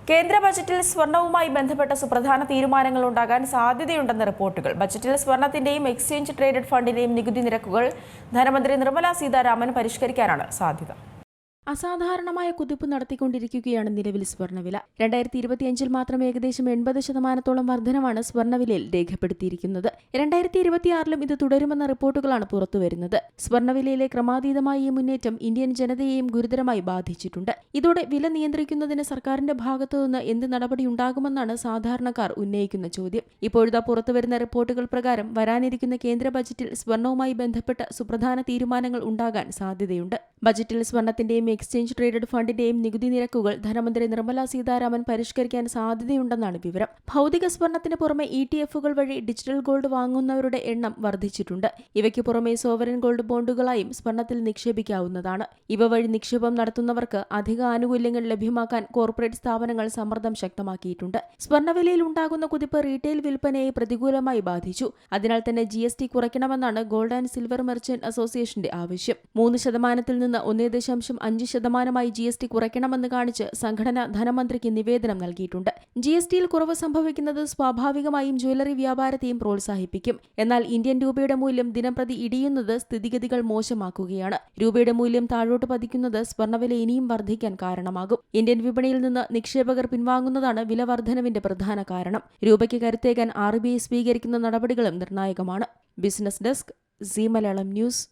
കേന്ദ്ര ബജറ്റിൽ സ്വർണവുമായി ബന്ധപ്പെട്ട സുപ്രധാന തീരുമാനങ്ങൾ ഉണ്ടാകാൻ സാധ്യതയുണ്ടെന്ന റിപ്പോർട്ടുകൾ. ബജറ്റിൽ സ്വർണത്തിന്റെയും എക്സ്ചേഞ്ച് ട്രേഡഡ് ഫണ്ടിന്റെയും നികുതി നിരക്കുകൾ ധനമന്ത്രി നിർമ്മല സീതാരാമൻ പരിഷ്കരിക്കാനാണ് സാധ്യത. അസാധാരണമായ കുതിപ്പ് നടത്തിക്കൊണ്ടിരിക്കുകയാണ് നിലവിൽ സ്വർണ്ണവില. 2025 മാത്രം ഏകദേശം 80% വർധനമാണ് സ്വർണ്ണവിലയിൽ രേഖപ്പെടുത്തിയിരിക്കുന്നത്. 2026 ഇത് തുടരുമെന്ന റിപ്പോർട്ടുകളാണ് പുറത്തുവരുന്നത്. സ്വർണ്ണവിലയിലെ ക്രമാതീതമായ ഈ മുന്നേറ്റം ഇന്ത്യൻ ജനതയെയും ഗുരുതരമായി ബാധിച്ചിട്ടുണ്ട്. ഇതോടെ വില നിയന്ത്രിക്കുന്നതിന് സർക്കാരിന്റെ ഭാഗത്തുനിന്ന് എന്ത് നടപടിയുണ്ടാകുമെന്നാണ് സാധാരണക്കാർ ഉന്നയിക്കുന്ന ചോദ്യം. ഇപ്പോഴത്തെ പുറത്തുവരുന്ന റിപ്പോർട്ടുകൾ പ്രകാരം വരാനിരിക്കുന്ന കേന്ദ്ര ബജറ്റിൽ സ്വർണവുമായി ബന്ധപ്പെട്ട സുപ്രധാന തീരുമാനങ്ങൾ ഉണ്ടാകാൻ സാധ്യതയുണ്ട്. ബജറ്റിൽ സ്വർണത്തിന്റെയും എക്സ്ചേഞ്ച് ട്രേഡഡ് ഫണ്ടിന്റെയും നികുതി നിരക്കുകൾ ധനമന്ത്രി നിർമ്മല സീതാരാമൻ പരിഷ്കരിക്കാൻ സാധ്യതയുണ്ടെന്നാണ് വിവരം. ഭൗതിക സ്വർണത്തിന് പുറമെ ETF-കൾ വഴി ഡിജിറ്റൽ ഗോൾഡ് വാങ്ങുന്നവരുടെ എണ്ണം വർദ്ധിച്ചിട്ടുണ്ട്. ഇവയ്ക്ക് പുറമെ സോവറിൻ ഗോൾഡ് ബോണ്ടുകളായും സ്വർണത്തിൽ നിക്ഷേപിക്കാവുന്നതാണ്. ഇവ വഴി നിക്ഷേപം നടത്തുന്നവർക്ക് അധിക ആനുകൂല്യങ്ങൾ ലഭ്യമാക്കാൻ കോർപ്പറേറ്റ് സ്ഥാപനങ്ങൾ സമ്മർദ്ദം ശക്തമാക്കിയിട്ടുണ്ട്. സ്വർണ്ണവിലയിൽ ഉണ്ടാകുന്ന കുതിപ്പ് റീറ്റെയിൽ വിൽപ്പനയെ പ്രതികൂലമായി ബാധിച്ചു. അതിനാൽ തന്നെ GST കുറയ്ക്കണമെന്നാണ് ഗോൾഡ് ആൻഡ് സിൽവർ മെർച്ചന്റ് അസോസിയേഷന്റെ ആവശ്യം. 3% നിന്ന് 1.5% GST കുറയ്ക്കണമെന്ന് കാണിച്ച് സംഘടന ധനമന്ത്രിക്ക് നിവേദനം നൽകിയിട്ടുണ്ട്. GSTയിൽ കുറവ് സംഭവിക്കുന്നത് സ്വാഭാവികമായും ജ്വല്ലറി വ്യാപാരത്തെയും പ്രോത്സാഹിപ്പിക്കും. എന്നാൽ ഇന്ത്യൻ രൂപയുടെ മൂല്യം ദിനംപ്രതി ഇടിയുന്നത് സ്ഥിതിഗതികൾ മോശമാക്കുകയാണ്. രൂപയുടെ മൂല്യം താഴോട്ട് പതിക്കുന്നത് സ്വർണ്ണവില ഇനിയും വർദ്ധിക്കാൻ കാരണമാകും. ഇന്ത്യൻ വിപണിയിൽ നിന്ന് നിക്ഷേപകർ പിൻവാങ്ങുന്നതാണ് വില വർധനവിന്റെ പ്രധാന കാരണം. രൂപയ്ക്ക് കരുത്തേകാൻ RBI സ്വീകരിക്കുന്ന നടപടികളും നിർണായകമാണ്. Business desk, Zee Malayalam news.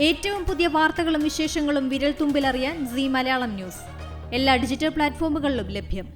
ഏറ്റവും പുതിയ വാർത്തകളും വിശേഷങ്ങളും വിരൽത്തുമ്പിലറിയാൻ സീ മലയാളം ന്യൂസ് എല്ലാ ഡിജിറ്റൽ പ്ലാറ്റ്ഫോമുകളിലും ലഭ്യം.